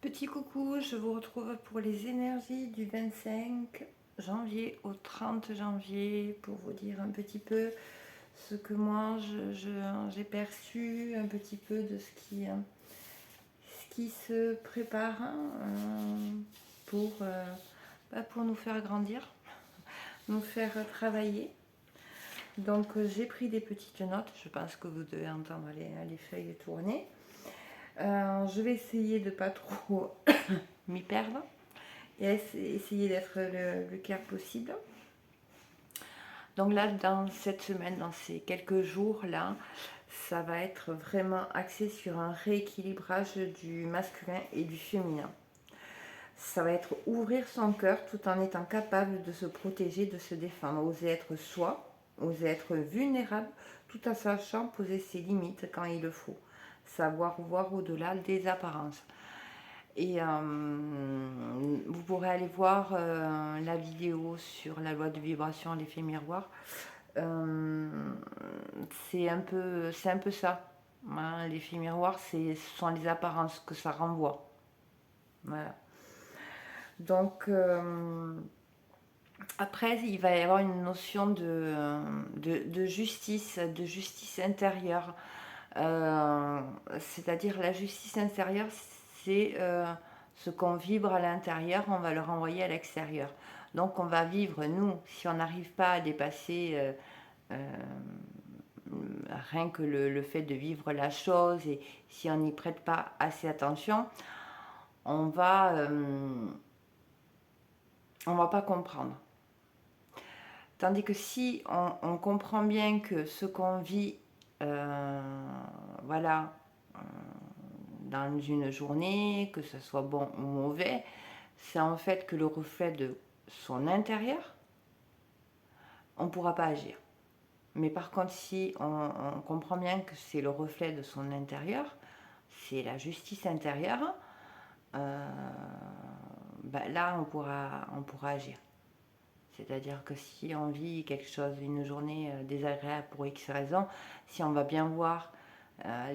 Petit coucou, je vous retrouve pour les énergies du 25 janvier au 30 janvier pour vous dire un petit peu ce que moi j'ai perçu, un petit peu de ce qui se prépare pour nous faire grandir, nous faire travailler. Donc j'ai pris des petites notes, je pense que vous devez entendre les feuilles tourner. Je vais essayer de ne pas trop m'y perdre et essayer d'être le clair possible. Donc là, dans cette semaine, dans ces quelques jours-là, ça va être vraiment axé sur un rééquilibrage du masculin et du féminin. Ça va être ouvrir son cœur tout en étant capable de se protéger, de se défendre, oser être soi, oser être vulnérable, tout en sachant poser ses limites quand il le faut. Savoir voir au-delà des apparences. Et vous pourrez aller voir la vidéo sur la loi de vibration, l'effet miroir. C'est un peu ça. Hein, l'effet miroir, ce sont les apparences que ça renvoie. Voilà. Donc, après, il va y avoir une notion de justice intérieure. C'est-à-dire la justice intérieure, c'est ce qu'on vibre à l'intérieur, on va le renvoyer à l'extérieur. Donc on va vivre, nous, si on n'arrive pas à dépasser rien que le fait de vivre la chose, et si on n'y prête pas assez attention, on va pas comprendre. Tandis que si on comprend bien que ce qu'on vit, voilà, dans une journée, que ce soit bon ou mauvais, c'est en fait que le reflet de son intérieur, on ne pourra pas agir. Mais par contre, si on comprend bien que c'est le reflet de son intérieur, c'est la justice intérieure, là, on pourra agir. C'est-à-dire que si on vit quelque chose, une journée désagréable pour X raisons, si on va bien voir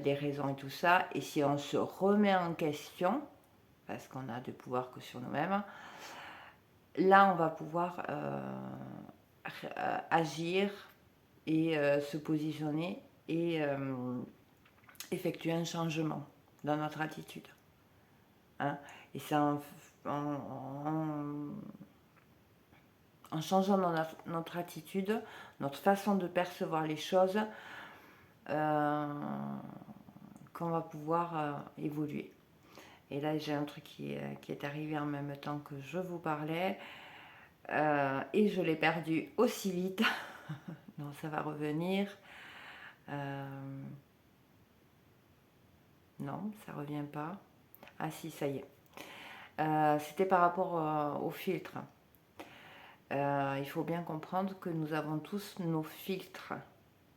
les raisons et tout ça, et si on se remet en question, parce qu'on a de pouvoir que sur nous-mêmes, là on va pouvoir agir et se positionner et effectuer un changement dans notre attitude. Hein, et c'est en changeant notre attitude, notre façon de percevoir les choses, qu'on va pouvoir évoluer. Et là, j'ai un truc qui est arrivé en même temps que je vous parlais, et je l'ai perdu aussi vite. Non, ça va revenir. Non, ça revient pas. Ah si, ça y est. C'était par rapport au filtre. Il faut bien comprendre que nous avons tous nos filtres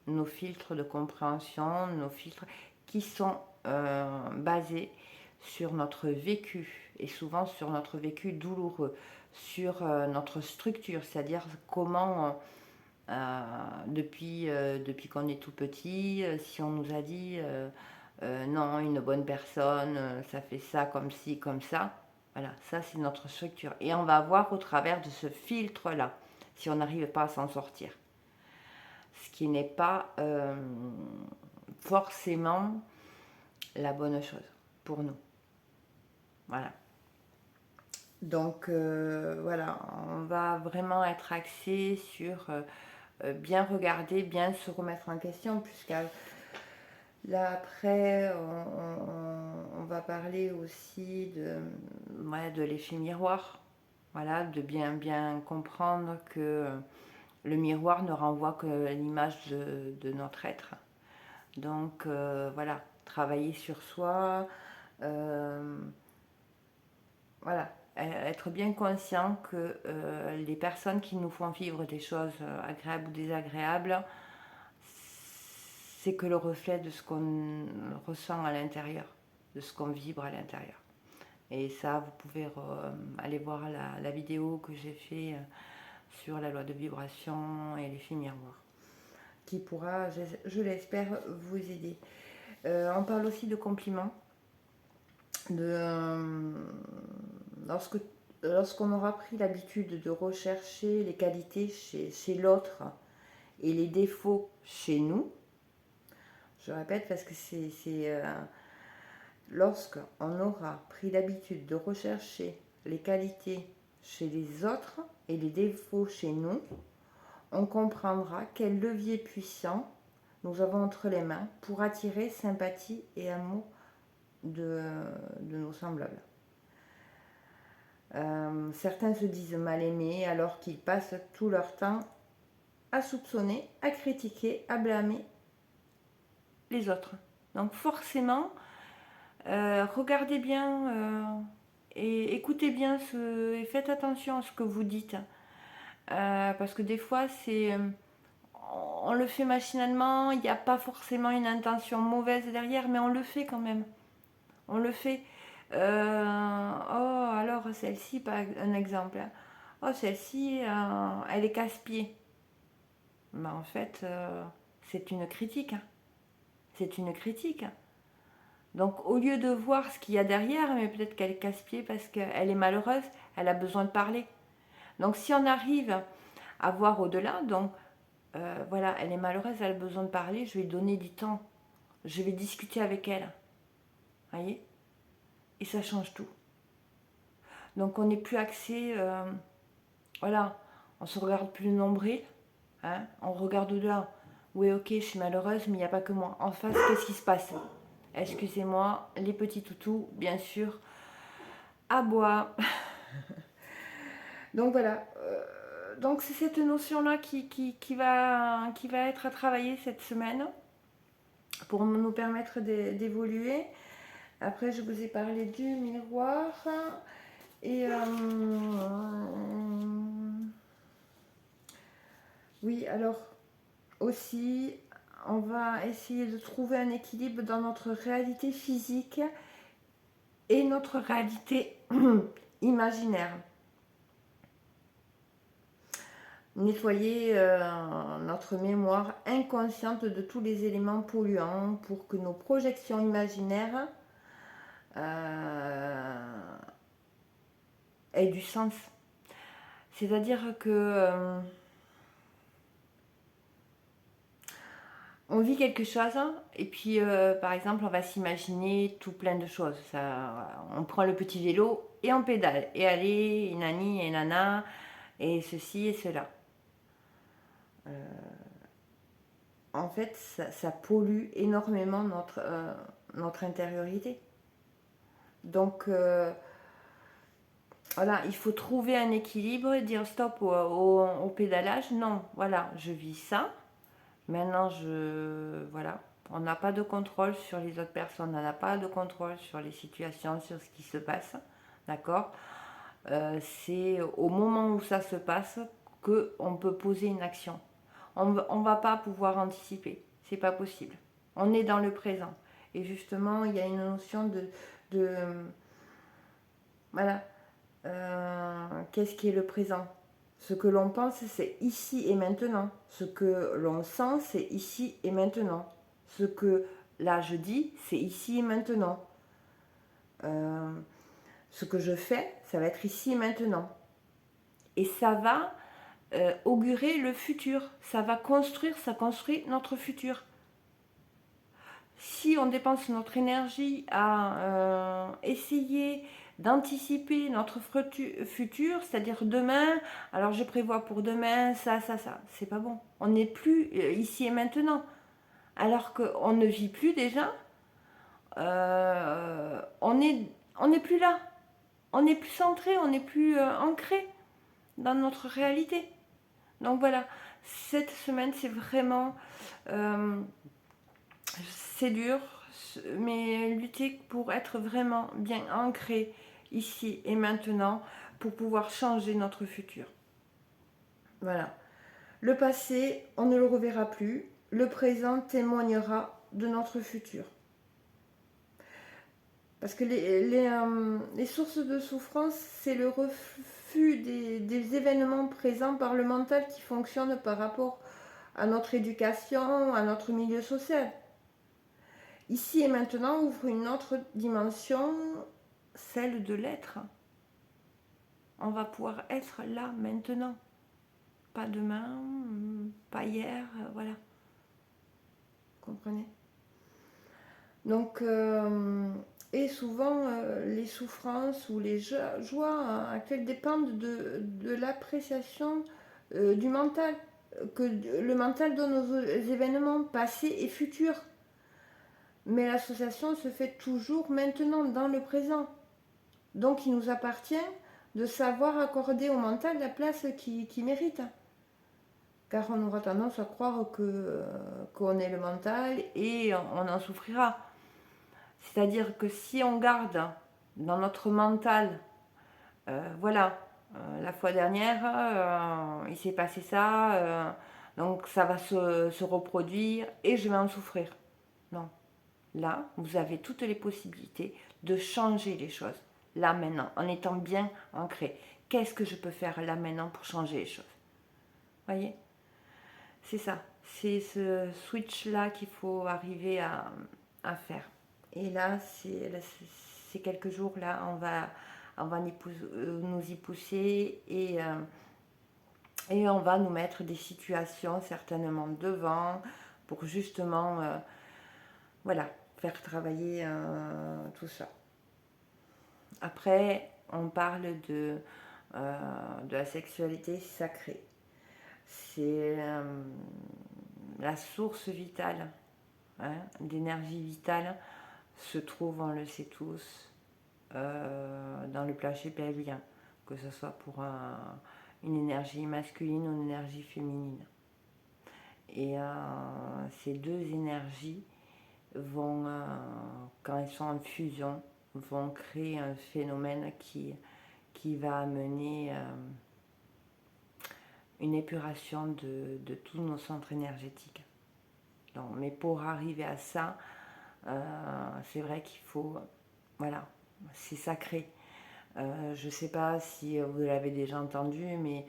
de compréhension, nos filtres qui sont basés sur notre vécu, et souvent sur notre vécu douloureux, sur notre structure, c'est-à-dire comment depuis qu'on est tout petit, si on nous a dit non, une bonne personne, ça fait ça comme ci, comme ça. Voilà, ça c'est notre structure. Et on va voir au travers de ce filtre-là, si on n'arrive pas à s'en sortir. Ce qui n'est pas forcément la bonne chose pour nous. Voilà. Donc voilà, on va vraiment être axé sur bien regarder, bien se remettre en question, puisqu'à là après on va parler aussi de l'effet miroir. Voilà, de bien comprendre que le miroir ne renvoie que l'image de notre être. Donc voilà, travailler sur soi, voilà, être bien conscient que les personnes qui nous font vivre des choses agréables ou désagréables, c'est que le reflet de ce qu'on ressent à l'intérieur, de ce qu'on vibre à l'intérieur. Et ça, vous pouvez aller voir la vidéo que j'ai fait sur la loi de vibration et l'effet miroir, qui pourra, je l'espère, vous aider. On parle aussi de compliments. lorsque, lorsqu'on aura pris l'habitude de rechercher les qualités chez l'autre et les défauts chez nous, je répète parce que lorsqu'on aura pris l'habitude de rechercher les qualités chez les autres et les défauts chez nous, on comprendra quel levier puissant nous avons entre les mains pour attirer sympathie et amour de nos semblables. Certains se disent mal aimés alors qu'ils passent tout leur temps à soupçonner, à critiquer, à blâmer les autres. Donc forcément, regardez bien et écoutez bien et faites attention à ce que vous dites. Parce que des fois, on le fait machinalement, il n'y a pas forcément une intention mauvaise derrière, mais on le fait quand même. On le fait. Oh, alors celle-ci, par un exemple. Oh, celle-ci, elle est casse-pied. Ben, en fait, c'est une critique. C'est une critique. Donc, au lieu de voir ce qu'il y a derrière, mais peut-être qu'elle est casse-pied parce qu'elle est malheureuse, elle a besoin de parler. Donc, si on arrive à voir au-delà, donc, voilà, elle est malheureuse, elle a besoin de parler, je vais lui donner du temps. Je vais discuter avec elle. Voyez ? Et ça change tout. Donc, on n'est plus axé, voilà, on se regarde plus le nombril, hein, on regarde au-delà. Oui, ok, je suis malheureuse, mais il n'y a pas que moi. En face, qu'est-ce qui se passe ? Excusez-moi, les petits toutous, bien sûr, à bois. Donc voilà. Donc c'est cette notion-là qui va être à travailler cette semaine pour nous permettre d'évoluer. Après, je vous ai parlé du miroir. Et oui, alors aussi, on va essayer de trouver un équilibre dans notre réalité physique et notre réalité imaginaire. Nettoyer notre mémoire inconsciente de tous les éléments polluants pour que nos projections imaginaires aient du sens. C'est-à-dire que on vit quelque chose et puis par exemple on va s'imaginer tout plein de choses. On prend le petit vélo et on pédale. Et allez, nani et nana, et ceci et cela. En fait, ça pollue énormément notre intériorité. Donc, voilà, il faut trouver un équilibre et dire stop au pédalage. Non, voilà, je vis ça. Maintenant, voilà, on n'a pas de contrôle sur les autres personnes, on n'a pas de contrôle sur les situations, sur ce qui se passe. D'accord ? C'est au moment où ça se passe qu'on peut poser une action. On ne va pas pouvoir anticiper, c'est pas possible. On est dans le présent. Et justement, il y a une notion de voilà, qu'est-ce qui est le présent? Ce que l'on pense, c'est ici et maintenant. Ce que l'on sent, c'est ici et maintenant. Ce que là je dis, c'est ici et maintenant. Ce que je fais, ça va être ici et maintenant. Et ça va augurer le futur. Ça va construire, ça construit notre futur. Si on dépense notre énergie à essayer d'anticiper notre futur, c'est-à-dire demain, alors je prévois pour demain ça, c'est pas bon. On n'est plus ici et maintenant. Alors qu'on ne vit plus déjà, on n'est plus là. On n'est plus centré, on n'est plus ancré dans notre réalité. Donc voilà, cette semaine, c'est vraiment... c'est dur, mais lutter pour être vraiment bien ancré ici et maintenant pour pouvoir changer notre futur. Voilà. Le passé, on ne le reverra plus. Le présent témoignera de notre futur. Parce que les sources de souffrance, c'est le refus des événements présents par le mental qui fonctionne par rapport à notre éducation, à notre milieu social. Ici et maintenant ouvre une autre dimension celle de l'être. On va pouvoir être là, maintenant. Pas demain, pas hier, voilà. Vous comprenez? Donc, et souvent, les souffrances ou les joies actuelles dépendent de l'appréciation du mental, que le mental donne aux événements passés et futurs. Mais l'association se fait toujours maintenant, dans le présent. Donc, il nous appartient de savoir accorder au mental la place qu'il mérite. Car on aura tendance à croire qu'on est le mental et on en souffrira. C'est-à-dire que si on garde dans notre mental, voilà, la fois dernière, il s'est passé ça, donc ça va se reproduire et je vais en souffrir. Non. Là, vous avez toutes les possibilités de changer les choses. Là, maintenant, en étant bien ancré. Qu'est-ce que je peux faire là, maintenant, pour changer les choses? Voyez? C'est ça. C'est ce switch-là qu'il faut arriver à faire. Et là, ces quelques jours-là, on va nous y pousser et on va nous mettre des situations certainement devant pour justement, voilà, faire travailler tout ça. Après, on parle de la sexualité sacrée. C'est la source vitale, hein, d'énergie vitale se trouve, on le sait tous, dans le plancher pelvien, que ce soit pour une énergie masculine ou une énergie féminine. Et ces deux énergies vont, quand elles sont en fusion, vont créer un phénomène qui va amener une épuration de tous nos centres énergétiques. Donc, mais pour arriver à ça, c'est vrai qu'il faut, voilà, c'est sacré. Je ne sais pas si vous l'avez déjà entendu, mais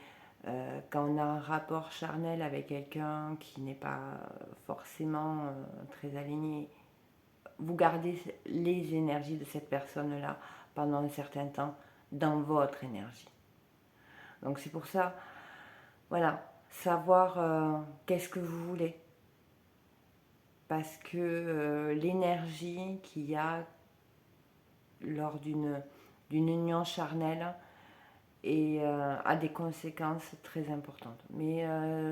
quand on a un rapport charnel avec quelqu'un qui n'est pas forcément très aligné, vous gardez les énergies de cette personne-là pendant un certain temps dans votre énergie. Donc c'est pour ça, voilà, savoir qu'est-ce que vous voulez. Parce que l'énergie qu'il y a lors d'une union charnelle a des conséquences très importantes. Mais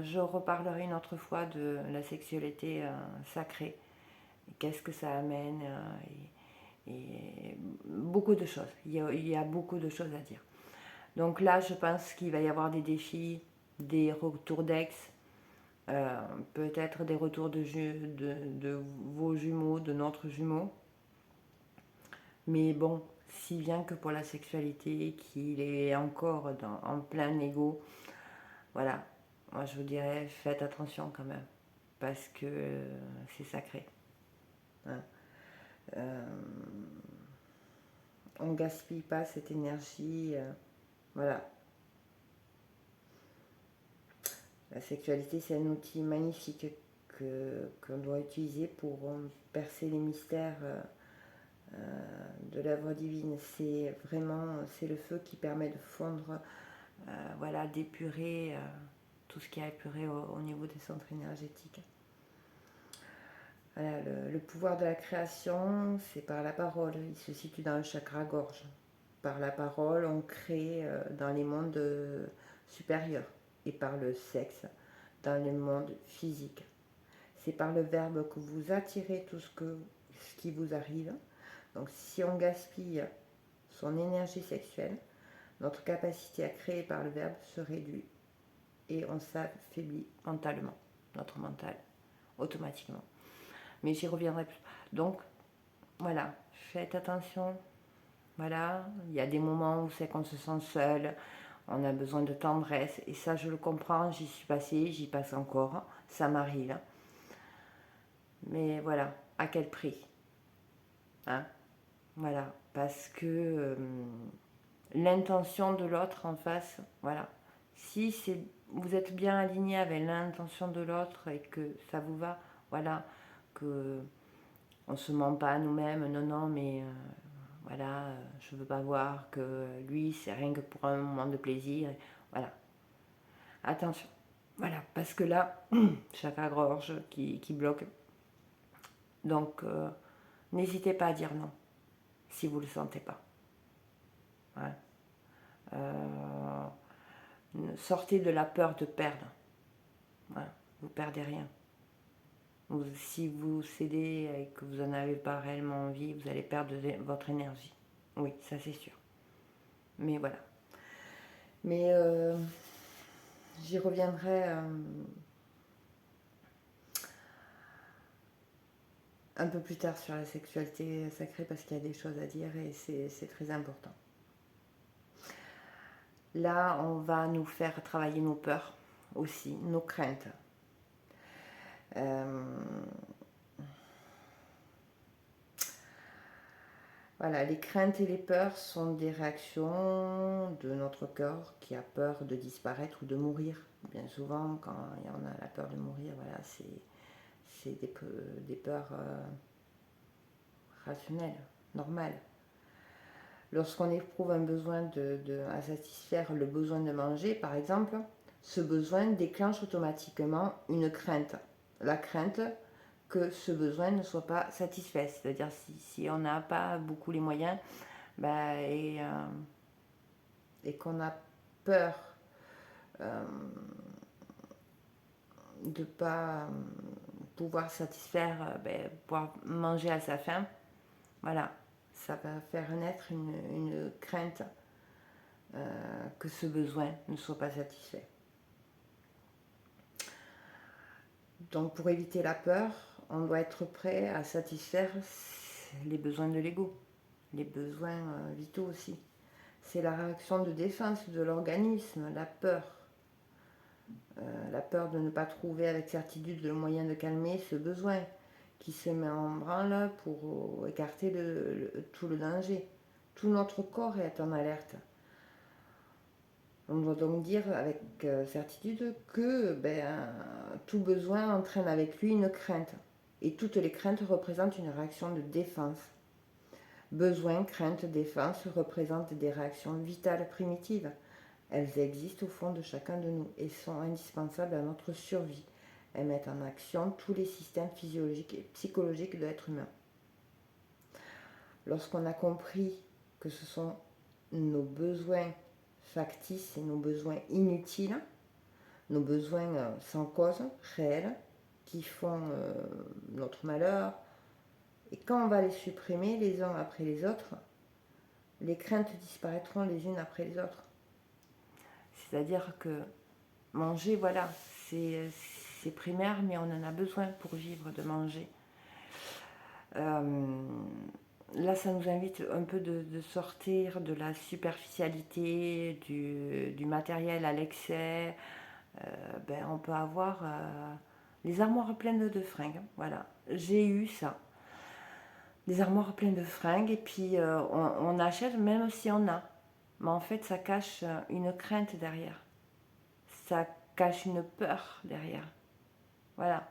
je reparlerai une autre fois de la sexualité sacrée. Qu'est-ce que ça amène et beaucoup de choses. Il y a beaucoup de choses à dire. Donc là, je pense qu'il va y avoir des défis, des retours d'ex, peut-être des retours de vos jumeaux, de notre jumeau. Mais bon, si bien que pour la sexualité, qu'il est encore en plein égo, voilà, moi je vous dirais, faites attention quand même, parce que c'est sacré. Hein. On ne gaspille pas cette énergie, voilà. La sexualité, c'est un outil magnifique qu'on doit utiliser pour percer les mystères de l'œuvre divine. C'est vraiment, c'est le feu qui permet de fondre, voilà, d'épurer tout ce qui a épuré au niveau des centres énergétiques. Voilà, le pouvoir de la création, c'est par la parole. Il se situe dans le chakra gorge. Par la parole, on crée dans les mondes supérieurs et par le sexe dans les mondes physiques. C'est par le verbe que vous attirez tout ce qui vous arrive. Donc si on gaspille son énergie sexuelle, notre capacité à créer par le verbe se réduit et on s'affaiblit mentalement, notre mental, automatiquement. Mais j'y reviendrai plus. Donc, voilà, faites attention. Voilà, il y a des moments où c'est qu'on se sent seul, on a besoin de tendresse, et ça je le comprends, j'y suis passée, j'y passe encore, ça m'arrive. Mais voilà, à quel prix, hein? Voilà, parce que l'intention de l'autre en face, voilà. Si vous êtes bien aligné avec l'intention de l'autre et que ça vous va, voilà, que on se ment pas à nous-mêmes, non, mais Voilà, je ne veux pas voir que lui, c'est rien que pour un moment de plaisir. Voilà. Attention. Voilà, parce que là, chakra-gorge qui bloque. Donc, n'hésitez pas à dire non, si vous ne le sentez pas. Ouais. Sortez de la peur de perdre. Ouais. Vous ne perdez rien. Si vous cédez et que vous n'en avez pas réellement envie, vous allez perdre votre énergie. Oui, ça c'est sûr. Mais voilà. Mais j'y reviendrai un peu plus tard sur la sexualité sacrée parce qu'il y a des choses à dire et c'est très important. Là, on va nous faire travailler nos peurs aussi, nos craintes. Voilà, les craintes et les peurs sont des réactions de notre corps qui a peur de disparaître ou de mourir. Bien souvent, quand il y en a la peur de mourir, voilà, c'est des peurs rationnelles, normales. Lorsqu'on éprouve un besoin à satisfaire le besoin de manger, par exemple, ce besoin déclenche automatiquement une crainte. La crainte que ce besoin ne soit pas satisfait. C'est-à-dire si on n'a pas beaucoup les moyens et qu'on a peur de ne pas pouvoir satisfaire, pouvoir manger à sa faim, voilà, ça va faire naître une crainte que ce besoin ne soit pas satisfait. Donc pour éviter la peur, on doit être prêt à satisfaire les besoins de l'ego, les besoins vitaux aussi. C'est la réaction de défense de l'organisme, la peur. La peur de ne pas trouver avec certitude le moyen de calmer ce besoin qui se met en branle pour écarter tout le danger. Tout notre corps est en alerte. On doit donc dire avec certitude que tout besoin entraîne avec lui une crainte. Et toutes les craintes représentent une réaction de défense. Besoin, crainte, défense représentent des réactions vitales primitives. Elles existent au fond de chacun de nous et sont indispensables à notre survie. Elles mettent en action tous les systèmes physiologiques et psychologiques de l'être humain. Lorsqu'on a compris que ce sont nos besoins factices et nos besoins inutiles, nos besoins sans cause, réels, qui font notre malheur, et quand on va les supprimer les uns après les autres, les craintes disparaîtront les unes après les autres. C'est-à-dire que manger, voilà, c'est primaire, mais on en a besoin pour vivre de manger. Là, ça nous invite un peu de sortir de la superficialité, du matériel à l'excès. On peut avoir les armoires pleines de fringues. Voilà, j'ai eu ça. Des armoires pleines de fringues et puis on achète même si on a. Mais en fait, ça cache une crainte derrière. Ça cache une peur derrière. Voilà.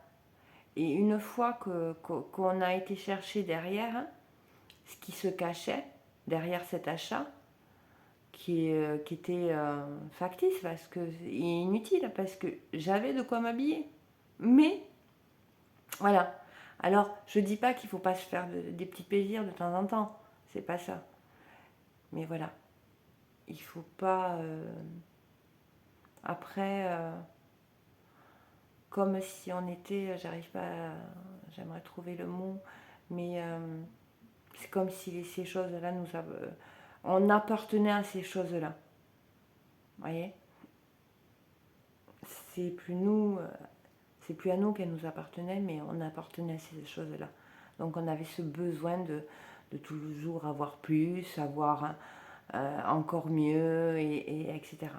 Et une fois qu'on a été chercher derrière, ce qui se cachait derrière cet achat, qui était factice, parce que inutile, parce que j'avais de quoi m'habiller. Mais, voilà. Alors, je dis pas qu'il faut pas se faire des petits plaisirs de temps en temps. C'est pas ça. Mais voilà. Il faut pas... après... comme si on était, j'arrive pas, j'aimerais trouver le mot, mais c'est comme si ces choses-là on appartenait à ces choses-là. Vous voyez, c'est plus nous, c'est plus à nous qu'elles nous appartenaient, mais on appartenait à ces choses-là. Donc on avait ce besoin de toujours avoir plus, avoir encore mieux, etc.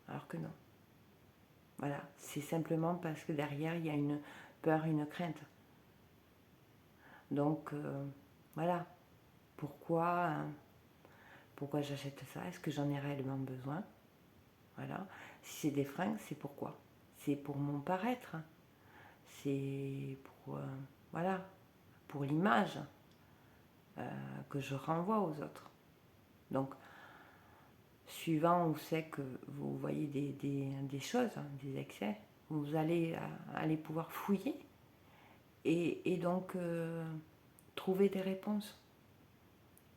Alors que non. Voilà, c'est simplement parce que derrière, il y a une peur, une crainte. Donc, voilà. Pourquoi j'achète ça? Est-ce que j'en ai réellement besoin? Voilà. Si c'est des fringues, c'est pourquoi? C'est pour mon paraître. C'est pour, voilà, pour l'image. que je renvoie aux autres. Donc, suivant où c'est que vous voyez des choses, hein, des excès, vous allez pouvoir fouiller et donc trouver des réponses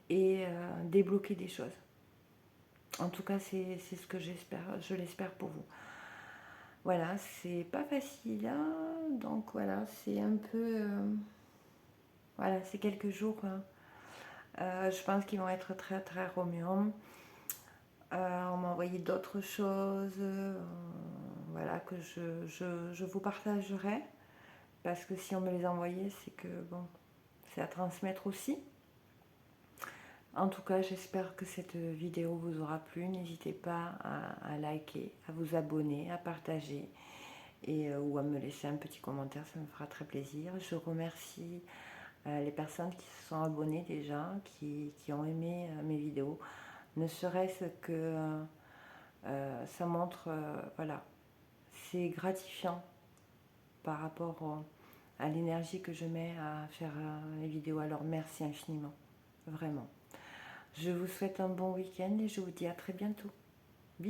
et débloquer des choses. En tout cas, c'est ce que je l'espère pour vous. Voilà, c'est pas facile, hein, donc voilà, c'est un peu... voilà, c'est quelques jours, hein. Je pense qu'ils vont être très très remuants. On m'a envoyé d'autres choses, voilà, que je vous partagerai, parce que si on me les a envoyés, c'est que bon, c'est à transmettre aussi. En tout cas, j'espère que cette vidéo vous aura plu. N'hésitez pas à liker, à vous abonner, à partager et ou à me laisser un petit commentaire, ça me fera très plaisir. Je remercie les personnes qui se sont abonnées déjà, qui ont aimé mes vidéos, ne serait-ce que ça montre, voilà, c'est gratifiant par rapport à l'énergie que je mets à faire les vidéos. Alors merci infiniment, vraiment. Je vous souhaite un bon week-end et je vous dis à très bientôt.